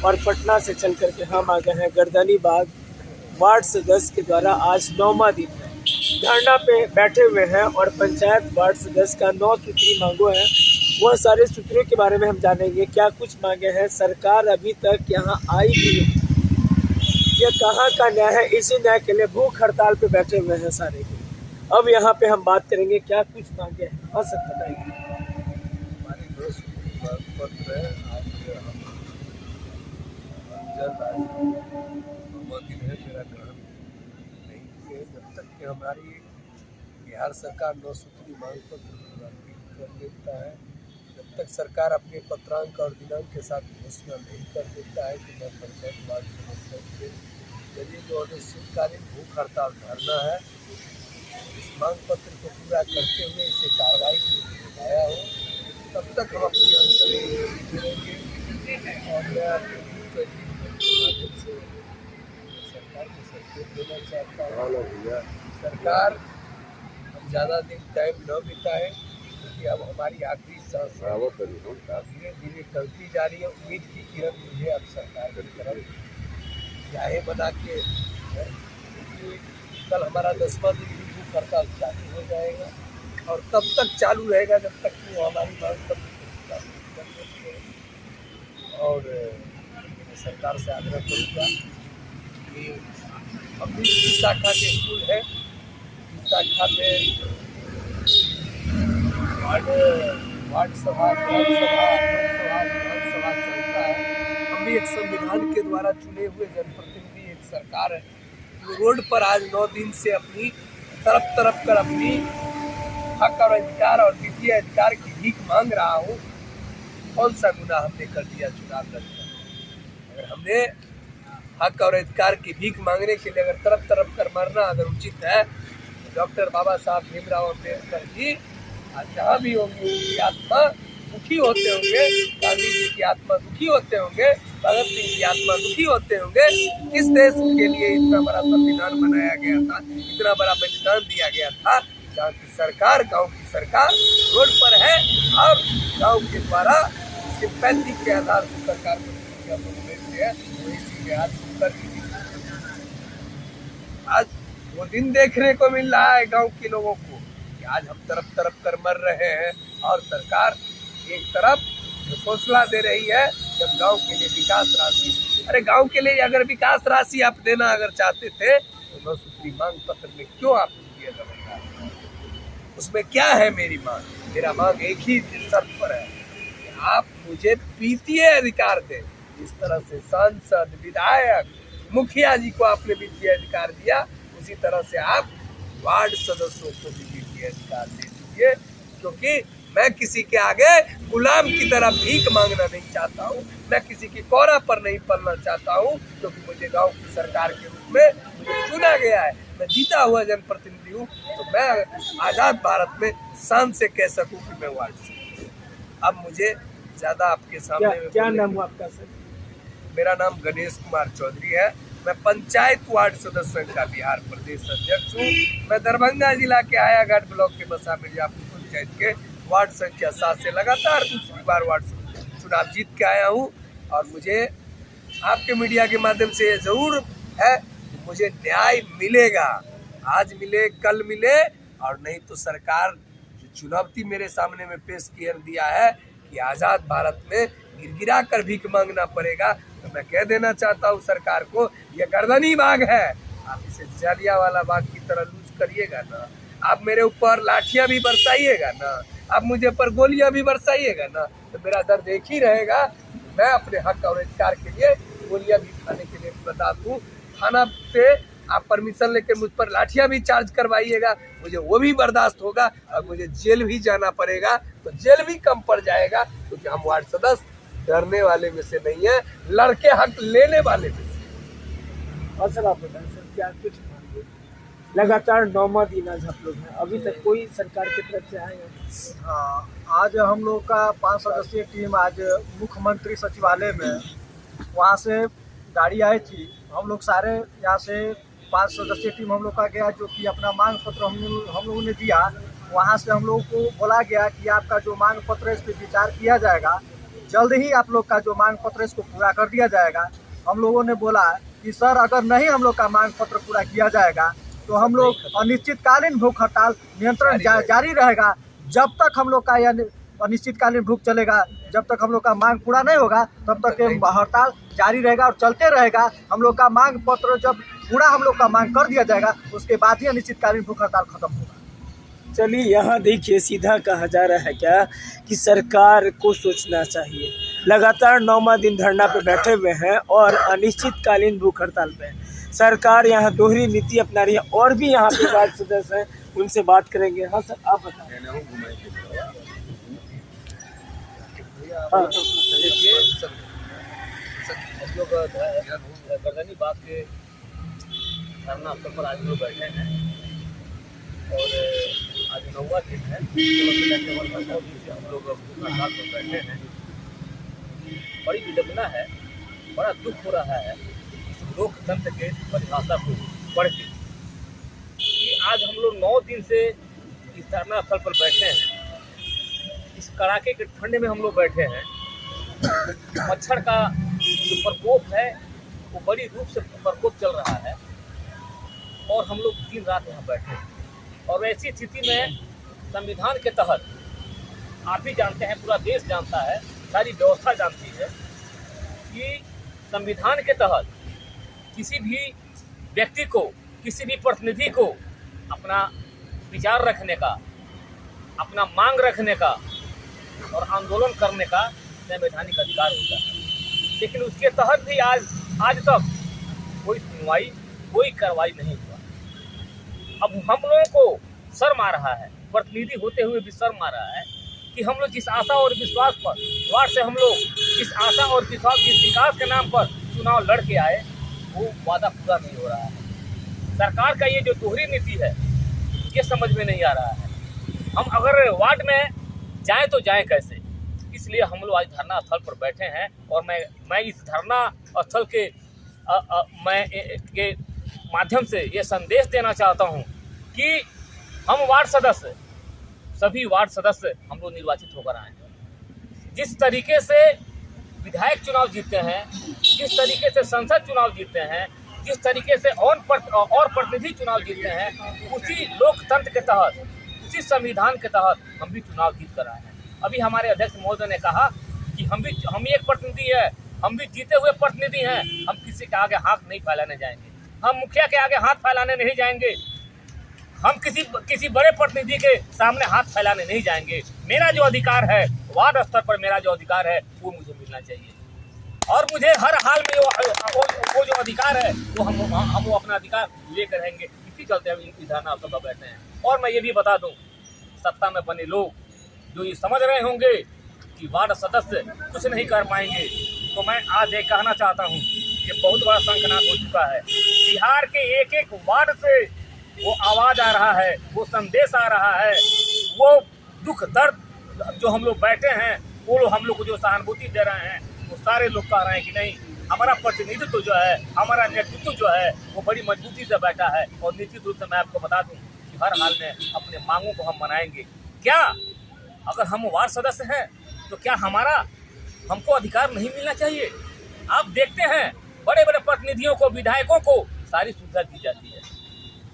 और पटना से चल कर के हम आ गए हैं गर्दनी बाग वार्ड सदस्य के द्वारा आज 9वां दिन है धरना पे बैठे हुए हैं और पंचायत वार्ड सदस्य का 9 सूत्री मांगों है। वह सारे सूत्रों के बारे में हम जानेंगे, क्या कुछ मांगे हैं। सरकार अभी तक यहाँ आई भी नहीं, ये कहाँ का न्याय है। इसी न्याय के लिए भूख हड़ताल पे बैठे हुए हैं सारे। अब यहाँ पे हम बात करेंगे क्या कुछ मांगे हैं। और सब बताइए। हमारी 2 सूत्री मांग पत्र है। आज दिन है, मेरा ग्रहण नहीं किए जब तक कि हमारी बिहार सरकार 9 सूत्री मांग पत्र पूरा कर देता है, जब तक सरकार अपने पत्रांक और दिनांक के साथ घोषणा नहीं कर देता है कि मैं पंचायत वार्ड सदस्य के जरिए जो अनिश्चितकालीन भूख हड़ताल धरना है, इस मांग पत्र को पूरा करते हुए इसे कार्रवाई दिखाया हो, तब तक हम अपनी अनशन करेंगे। और मैं अपने माध्यम से सरकार को संकेत देना चाहता हूँ, सरकार हम ज़्यादा दिन टाइम न बिताए, क्योंकि अब हमारी आखिरी सांस धीरे धीरे टलती जा रही है। उम्मीद की किरण मुझे अब सरकार की तरफ राहें बना के, कल हमारा 10वां दिन भी भूख हड़ताल चालू हो जाएगा और तब तक चालू रहेगा जब तक कि वो हमारी मांग तक और मैं सरकार से आग्रह करूँगा कि अपनी शाखा के स्कूल है, इस शाखा में वार्ड सभा विधानसभा चलता है। हम भी एक संविधान के द्वारा चुने हुए जनप्रतिनिधि, एक सरकार है जो रोड पर आज 9 दिन से अपनी तरफ कर अपनी हक और अधिकार और वित्तीय अधिकार की भीख मांग रहा हूँ। कौन सा गुनाह हमने कर दिया चुनाव लड़कर? अगर हमने हक और अधिकार की भीख मांगने के लिए अगर तरफ कर मरना अगर उचित है, तो डॉक्टर बाबा साहब भीमराव अम्बेडकर जी आज जहाँ भी होंगे उनकी आत्मा दुखी होते होंगे, गांधी जी की आत्मा दुखी होते होंगे, भगत सिंह की आत्मा दुखी होते होंगे। किस देश के लिए इतना बड़ा संविधान बनाया गया था, इतना बड़ा बलिदान दिया गया था, जहाँ की सरकार, गांव की सरकार रोड पर है और गांव के द्वारा सिंपैथी के आधार से सरकार को मिलते हैं, वो इसी के हाथ कर आज वो दिन देखने को मिल रहा है गांव के लोगों को कि आज हम तरफ कर मर रहे हैं और सरकार एक तरफ घोषणा दे रही है जब गांव के लिए विकास राशि। अरे गांव के लिए अगर विकास राशि आप देना अगर चाहते थे तो 9 सूत्री मांग पत्र में क्यों आप दिया जाएगा? उसमें क्या है मेरी मांग? मेरा मांग एक ही शर्त पर है कि आप मुझे वित्तीय अधिकार दें। जिस तरह से सांसद, विधायक, मुखिया जी को आपने वित्तीय अधिकार दिया, उसी तरह से आप वार्ड सदस्यों को भी वित्तीय अधिकार दे दीजिए, क्योंकि मैं किसी के आगे गुलाम की तरह भीख मांगना नहीं चाहता हूँ, मैं किसी की कोरा पर नहीं पलना चाहता हूँ, क्योंकि मुझे गांव की सरकार के रूप में मुझे चुना गया है, मैं जीता हुआ जनप्रतिनिधि हूँ। तो मैं आज़ाद भारत में शान से कह सकूँ कि मैं वार्ड से। अब मुझे ज़्यादा आपके सामने क्या नाम हुआ आपका सर? मेरा नाम गणेश कुमार चौधरी है। मैं पंचायत वार्ड सदस्य का बिहार प्रदेश अध्यक्ष हूँ। मैं दरभंगा जिला के आयाघाट ब्लॉक के बसा मिर्जापुर पंचायत के वार्ड संख्या 7 से लगातार दूसरी बार वार्ड चुनाव जीत के आया हूँ और मुझे आपके मीडिया के माध्यम से ये जरूर है कि मुझे न्याय मिलेगा। आज मिले, कल मिले, और नहीं तो सरकार जो चुनौती मेरे सामने में पेश कर दिया है कि आज़ाद भारत में गिरगिरा कर भीख मांगना पड़ेगा, तो मैं कह देना चाहता हूँ सरकार को, यह गर्दनी बाग है, आप इसे जालियांवाला बाग की तरह लूज करिएगा ना, आप मेरे ऊपर लाठियाँ भी बरसाइएगा ना, आप मुझे पर गोलियां भी बरसाइएगा ना, तो मेरा दर्द एक ही रहेगा। मैं अपने हक और अधिकार के लिए गोलियां भी खाने के लिए बता दूं, थाना से आप परमिशन लेकर मुझ पर लाठियां भी चार्ज करवाइएगा, मुझे वो भी बर्दाश्त होगा और मुझे जेल भी जाना पड़ेगा तो जेल भी कम पड़ जाएगा, क्योंकि हम वार्ड सदस्य डरने वाले में से नहीं है, लड़के हक लेने वाले में से। और सर आप बताएं सर, क्या कुछ मांगे? लगातार 9वां दिन आज आप लोग हैं, अभी तक कोई सरकार की तरफ से आए हैं? हाँ, आज हम लोग का 5 सदस्यीय टीम आज मुख्यमंत्री सचिवालय में, वहाँ से गाड़ी आई थी, हम लोग सारे यहाँ से 5 सदस्यीय टीम हम लोग का गया, जो कि अपना मांग पत्र हम लोगों ने दिया। वहाँ से हम लोगों को बोला गया कि आपका जो मांग पत्र है इस पर विचार किया जाएगा, जल्द ही आप लोग का जो मांग पत्र है इसको पूरा कर दिया जाएगा। हम लोगों ने बोला कि सर अगर नहीं हम लोग का मांग पत्र पूरा किया जाएगा तो हम लोग अनिश्चितकालीन भूख हड़ताल नियंत्रण जारी रहेगा। जब तक हम लोग का यह अनिश्चितकालीन भूख चलेगा, जब तक हम लोग का मांग पूरा नहीं होगा तब तक ये हड़ताल जारी रहेगा और चलते रहेगा। हम लोग का मांग पत्र जब पूरा हम लोग का मांग कर दिया जाएगा उसके बाद ही अनिश्चितकालीन भूख हड़ताल खत्म होगा। चलिए यहाँ देखिए, सीधा कहा जा रहा है क्या कि सरकार को सोचना चाहिए। लगातार 9वां दिन धरना पे बैठे हुए हैं और अनिश्चितकालीन भूख हड़ताल पे हैं। सरकार यहाँ दोहरी नीति अपना रही है। और भी यहाँ पे वार्ड सदस्य हैं, उनसे बात करेंगे। हाँ सर, आप बताएं। हाँ। हम लोग गर्दनी बाग के धरना स्थल पर आज लोग बैठे हैं और आज 9वां दिन है। हम लोग हड़ताल पर बैठे हैं। बड़ी विडंबना है, बड़ा दुख हो रहा है इस लोकतंत्र के परिभाषा को पढ़ के कि आज हम लोग 9 दिन से इस धरना स्थल पर बैठे हैं। इस कड़ाके के ठंड में हम लोग बैठे हैं। मच्छर का जो प्रकोप है वो बड़ी रूप से प्रकोप चल रहा है और हम लोग दिन रात यहाँ बैठे हैं। और ऐसी स्थिति में संविधान के तहत आप ही जानते हैं, पूरा देश जानता है, सारी व्यवस्था जानती है कि संविधान के तहत किसी भी व्यक्ति को, किसी भी प्रतिनिधि को अपना विचार रखने का, अपना मांग रखने का और आंदोलन करने का संवैधानिक अधिकार होता है। लेकिन उसके तहत भी आज तक कोई सुनवाई, कोई कार्रवाई नहीं हुआ। अब हम लोगों को शर्म आ रहा है, प्रतिनिधि होते हुए भी शर्म आ रहा है कि हम लोग जिस आशा और विश्वास पर वार्ड से हम लोग जिस आशा और विश्वास, जिस विकास के नाम पर चुनाव लड़ के आए, वो वादा पूरा नहीं हो रहा है। सरकार का ये जो दोहरी नीति है ये समझ में नहीं आ रहा है। हम अगर वार्ड में जाएं तो जाएं कैसे? इसलिए हम लोग आज धरना स्थल पर बैठे हैं और मैं इस धरना स्थल के माध्यम से ये संदेश देना चाहता हूँ कि हम वार्ड सदस्य, सभी वार्ड सदस्य हम लोग निर्वाचित होकर आए हैं। जिस तरीके से विधायक चुनाव जीतते हैं, जिस तरीके से संसद चुनाव जीतते हैं, जिस तरीके से और प्रतिनिधि चुनाव जीतते हैं, उसी लोकतंत्र के तहत, उसी संविधान के तहत हम भी चुनाव जीत कर आए हैं। अभी हमारे अध्यक्ष महोदय ने कहा कि हम एक प्रतिनिधि है, हम भी जीते हुए प्रतिनिधि हैं, हम किसी के आगे हाथ नहीं फैलाने जाएंगे, हम मुखिया के आगे हाथ फैलाने नहीं जाएंगे, हम किसी बड़े प्रतिनिधि के सामने हाथ फैलाने नहीं जाएंगे। मेरा जो अधिकार है वार्ड स्तर पर, मेरा जो अधिकार है वो मुझे मिलना चाहिए और मुझे हर हाल में वो जो अधिकार है वो हम वो अपना अधिकार लेकर रहेंगे। इसी चलते हम इस धरना स्थल पर बैठे हैं। और मैं ये भी बता दूं, सत्ता में बने लोग जो ये समझ रहे होंगे कि वार्ड सदस्य कुछ नहीं कर पाएंगे, तो मैं आज ये कहना चाहता हूँ कि बहुत बड़ा संकनाट हो चुका है। बिहार के एक एक वार्ड से वो आवाज़ आ रहा है, वो संदेश आ रहा है, वो दुख दर्द जो हम लोग बैठे हैं, वो लोग हम लोग को जो सहानुभूति दे रहे हैं, वो सारे लोग कह रहे हैं कि नहीं, हमारा प्रतिनिधित्व जो है, हमारा नेतृत्व जो है वो बड़ी मजबूती से बैठा है। और निश्चित रूप से मैं आपको बता दूं कि हर हाल में अपने मांगों को हम मनाएंगे। क्या अगर हम वार्ड सदस्य हैं तो क्या हमको अधिकार नहीं मिलना चाहिए? आप देखते हैं बड़े बड़े प्रतिनिधियों को, विधायकों को सारी सुविधा दी जाती है।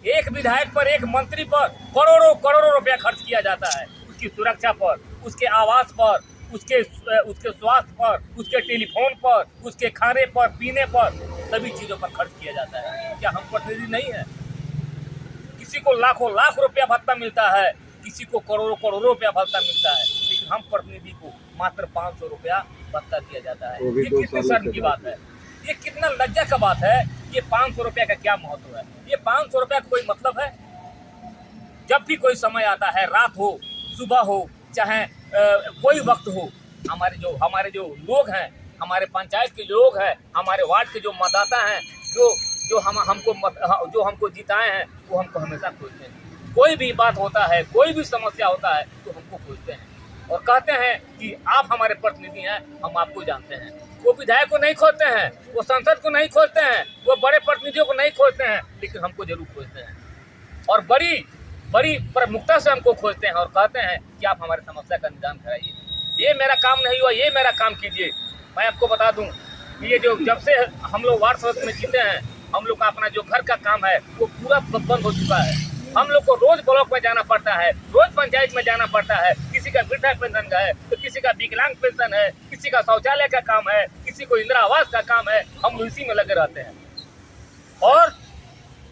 एक विधायक पर, एक मंत्री पर करोड़ों रुपया खर्च किया जाता है, उसकी सुरक्षा पर, उसके आवास पर, उसके स्वास्थ्य पर, उसके टेलीफोन पर, उसके खाने पर, पीने पर, सभी चीज़ों पर खर्च किया जाता है। क्या हम प्रतिनिधि नहीं है? किसी को लाखों रुपया भत्ता मिलता है, किसी को करोड़ों रुपया भत्ता मिलता है, लेकिन हम प्रतिनिधि को मात्र 500 रुपया भत्ता दिया जाता है। ये कितनी शर्म की बात है, ये कितना लज्जा का बात है। ये 500 रुपया का क्या महत्व है? ये 500 रुपया का कोई मतलब है? जब भी कोई समय आता है, रात हो, सुबह हो, चाहे कोई वक्त हो, हमारे जो लोग हैं, हमारे पंचायत के लोग हैं, हमारे वार्ड के जो मतदाता हैं, जो हमको जिताए हैं, वो हमको हमेशा खोजते हैं। कोई भी बात होता है, कोई भी समस्या होता है तो हमको खोजते हैं और कहते हैं कि आप हमारे प्रतिनिधि हैं, हम आपको जानते हैं। वो विधायक को नहीं खोजते हैं, वो सांसद को नहीं खोजते हैं, वो बड़े प्रतिनिधियों को नहीं खोजते हैं, लेकिन हमको जरूर खोजते हैं और बड़ी प्रमुखता से हमको खोजते हैं और कहते हैं कि आप हमारे समस्या का निदान कराइए। ये मेरा काम नहीं हुआ, ये मेरा काम कीजिए। मैं आपको बता दूं कि ये जो जब से हम लोग वार्ड सदस्य में जीते हैं, हम लोग का अपना जो घर का काम है वो पूरा बंद हो चुका है। हम लोग को रोज ब्लॉक में जाना पड़ता है, रोज पंचायत में जाना पड़ता है। किसी का वृद्धा पेंशन का है, तो किसी का विकलांग पेंशन है, किसी का शौचालय का काम है, किसी को इंदिरा आवास का काम है। हम इसी में लगे रहते हैं। और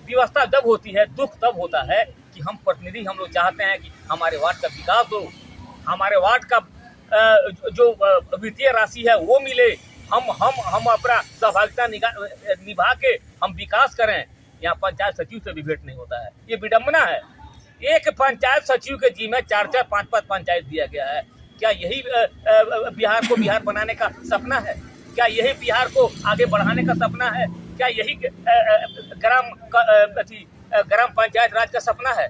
व्यवस्था जब होती है, दुख तब होता है कि हम प्रतिनिधि, हम लोग चाहते हैं कि हमारे वार्ड का विकास हो, हमारे वार्ड का जो वित्तीय राशि है वो मिले, हम अपना सहभागिता निभा के हम विकास करें। यहाँ पंचायत सचिव से भी भेंट नहीं होता है, ये विडम्बना है। एक पंचायत सचिव के जी में 4-4, 5-5 पंचायत दिया गया है। क्या यही बिहार को बिहार बनाने का सपना है? क्या यही बिहार को आगे बढ़ाने का सपना है? क्या यही ग्राम पंचायत राज का सपना है?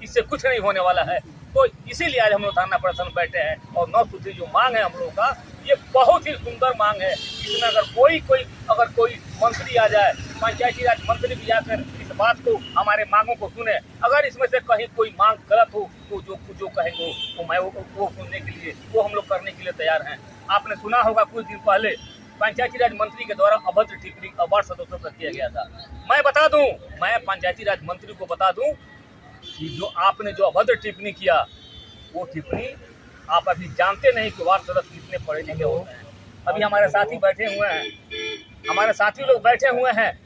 इससे कुछ नहीं होने वाला है। तो इसीलिए आज हम लोग थाना प्रशासन में बैठे हैं और 9 सूत्री जो मांग है हम लोगों का, ये बहुत ही सुंदर मांग है। इसमें अगर कोई मंत्री आ जाए, पंचायती राज मंत्री भी आकर इस बात को, हमारे मांगों को सुने, अगर इसमें से कहीं कोई मांग गलत हो तो जो कहेंगे तो मैं वो सुनने के लिए, वो हम लोग करने के लिए तैयार हैं। आपने सुना होगा कुछ दिन पहले पंचायती राज मंत्री के द्वारा अभद्र टिप्पणी वार्ड सदस्यों पर किया गया था। मैं पंचायती राज मंत्री को बता दूं कि जो आपने जो अभद्र टिप्पणी किया, वो टिप्पणी आप अभी जानते नहीं कि वार्ड सदस्य कितने पढ़े लिखे होते हैं। अभी हमारे साथी बैठे हुए हैं, हमारे साथी लोग बैठे हुए हैं।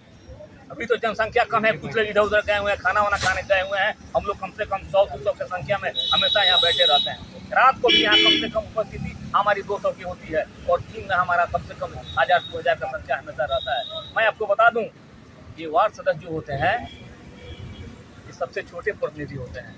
अभी तो जनसंख्या कम है, कुछ लोग इधर उधर गए हुए हैं, खाना वाना खाने गए हुए हैं। हम लोग कम से कम 100-200 की संख्या में हमेशा यहाँ बैठे रहते हैं। रात को भी यहाँ कम से कम उपस्थिति हमारी 200 की होती है और दिन में हमारा कम से कम 1000-2000 का संख्या हमेशा रहता है। मैं आपको बता दूं, ये वार्ड सदस्य जो होते हैं ये सबसे छोटे प्रतिनिधि होते हैं।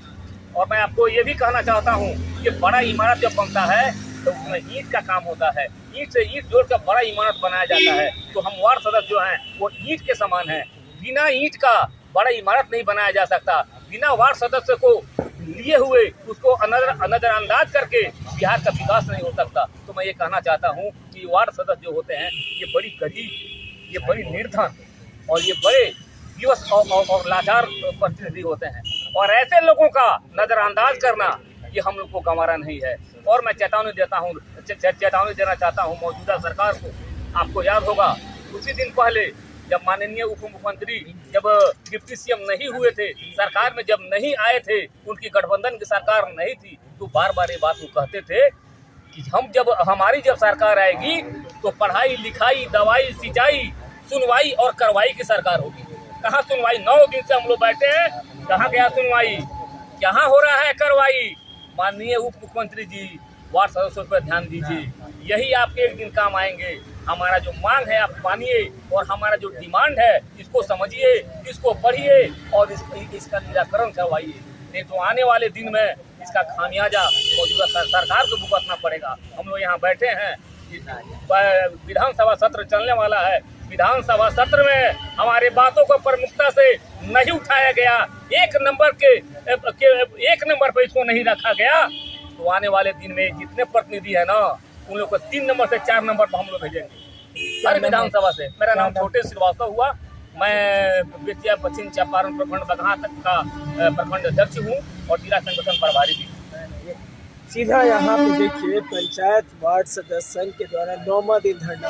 और मैं आपको ये भी कहना चाहता हूँ कि बड़ा इमारत जब बनता है तो उसमें ईंट का काम होता है। ईंट से ईंट जोड़कर बड़ा इमारत बनाया जाता है। तो हम वार्ड सदस्य जो हैं वो ईंट के समान हैं। बिना ईंट का बड़ा इमारत नहीं बनाया जा सकता। बिना वार्ड सदस्य को लिए हुए उसको नजरअंदाज करके बिहार का विकास नहीं हो सकता। तो मैं ये कहना चाहता हूँ कि वार्ड सदस्य जो होते हैं ये बड़ी गरीब, ये बड़ी निर्धन और ये बड़े विवश और लाचार प्रतिनिधि होते हैं। और ऐसे लोगों का नजरअंदाज करना ये हम लोग को गंवारा नहीं है। और मैं चेतावनी देना चाहता हूँ मौजूदा सरकार को। आपको याद होगा कुछ ही दिन पहले जब माननीय उप मुख्यमंत्री जब डिप्टी सीएम नहीं हुए थे, सरकार में जब नहीं आए थे, उनकी गठबंधन की सरकार नहीं थी, तो बार बार ये बात वो कहते थे कि हमारी जब सरकार आएगी तो पढ़ाई लिखाई, दवाई, सिंचाई, सुनवाई और कार्रवाई की सरकार होगी। कहाँ सुनवाई? 9 दिन से हम लोग बैठे हैं, कहाँ गया सुनवाई? कहाँ हो रहा है कार्रवाई? माननीय उप मुख्यमंत्री जी, वार्ड सदस्यों पर ध्यान दीजिए, यही आपके एक दिन काम आएंगे। हमारा जो मांग है आप मानिए और हमारा जो डिमांड है इसको समझिए, इसको पढ़िए और इसका निराकरण करवाइए। नहीं तो आने वाले दिन में इसका खामियाजा मौजूदा सरकार को भुगतना पड़ेगा। हम लोग यहाँ बैठे हैं, विधानसभा सत्र चलने वाला है। विधानसभा सत्र में हमारे बातों को प्रमुखता से नहीं उठाया गया, एक नंबर पर इसको नहीं रखा गया, तो आने वाले दिन में जितने प्रतिनिधि है ना, उन लोग को 3 नंबर से 4 नंबर पर हम लोग भेजेंगे हर विधानसभा से। मेरा नाम छोटे श्रीवास्तव हुआ। मैं बेतिया पश्चिम चंपारण प्रखंड बगहा तक का प्रखंड अध्यक्ष हूँ और जिला संगठन प्रभारी भी। सीधा यहाँ पे देखिए, पंचायत वार्ड सदस्य संघ के द्वारा 9वां दिन धरना।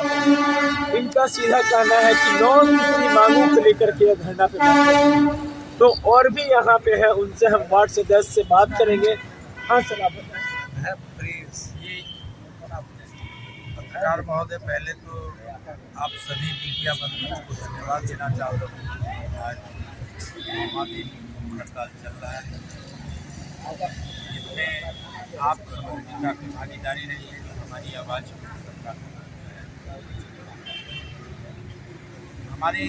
इनका सीधा कहना है कि 9 सूत्री मांगों को लेकर के धरना पे बैठे। तो और भी यहाँ पे है, उनसे हम वार्ड सदस्य से बात करेंगे। हाँ सर, आप बताएं। पत्रकार महोदय, पहले तो आप सभी मीडिया बंधुओं को धन्यवाद देना चाहता हूँ। आज हड़ताल चल रहा है, जिसमें आप सबकी काफ़ी भागीदारी रही है। हमारी आवाज़ हमारे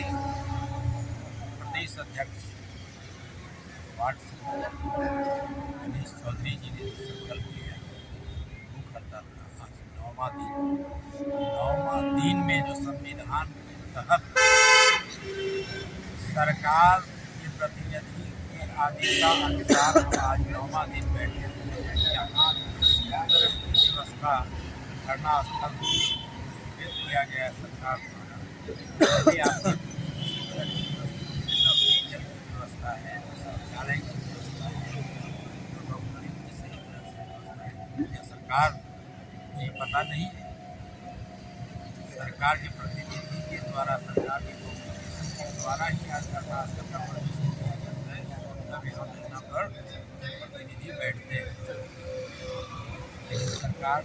प्रदेश अध्यक्ष वार्ड गणेश चौधरी जी ने संकल्प लिया भूख हड़ताल का। आज 9वां दिन में जो संविधान के तहत सरकार के प्रतिनिधि के आदेश का अनुसार आज 9वां दिन बैठे हुए हैं। यहाँ व्यवस्था धरना स्थल किया गया है सरकार द्वारा। व्यवस्था है, शौचालय की व्यवस्था है, डॉक्टरी की सही तरह से व्यवस्था है। सरकार ये पता नहीं है। सरकार के प्रतिनिधि के द्वारा, सरकार के नोटिफिकेशन के द्वारा ही आज धरना स्थल का प्रदर्शन किया जाता है, तभी हम यहाँ पर प्रतिनिधि बैठते हैं। लेकिन सरकार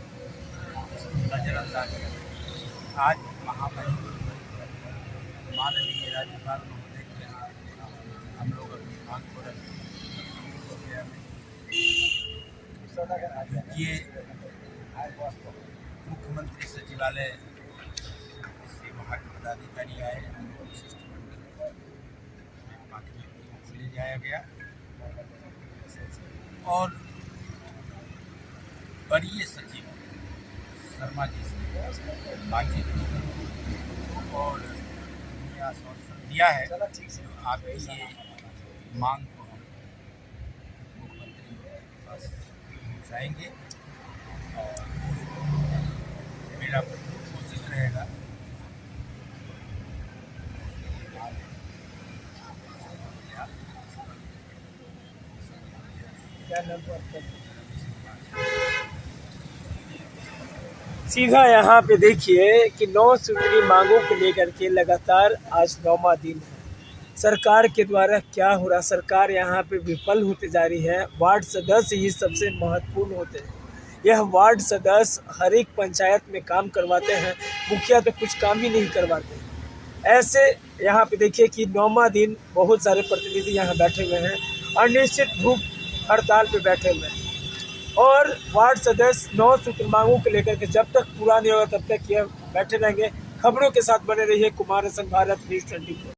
नजरअंदाज कर आज महामहिम माननीय राज्यपाल महोदय के यहाँ हम लोग अपनी मांग को रखते ये मुख्यमंत्री सचिवालय से वहाँ के पदाधिकारी आए, हम लोग शिष्टमंडल में माध्यमिक को ले जाया गया और वरीय सचिव शर्मा जी से बातचीत की और उन्हें आश्वासन दिया है कि आपकी ये मांग को हम मुख्यमंत्री के पास पहुँचाएंगे और मेरा कोशिश रहेगा क्या नाम है आपका? सीधा यहाँ पे देखिए कि 9 सूत्री मांगों को लेकर के लगातार आज 9वां दिन है। सरकार के द्वारा क्या हो रहा, सरकार यहाँ पे विफल होते जा रही है। वार्ड सदस्य ही सबसे महत्वपूर्ण होते हैं। यह वार्ड सदस्य हर एक पंचायत में काम करवाते हैं, मुखिया तो कुछ काम ही नहीं करवाते। ऐसे यहाँ पे देखिए कि 9वां दिन बहुत सारे प्रतिनिधि यहाँ बैठे हुए हैं, अनिश्चित भूख हड़ताल पे बैठे हुए हैं और वार्ड सदस्य 9 सूत्र मांगों को लेकर के जब तक पूरा नहीं होगा तब तक यह बैठे रहेंगे। खबरों के साथ बने रहिए कुमार संघ भारत न्यूज़ 24।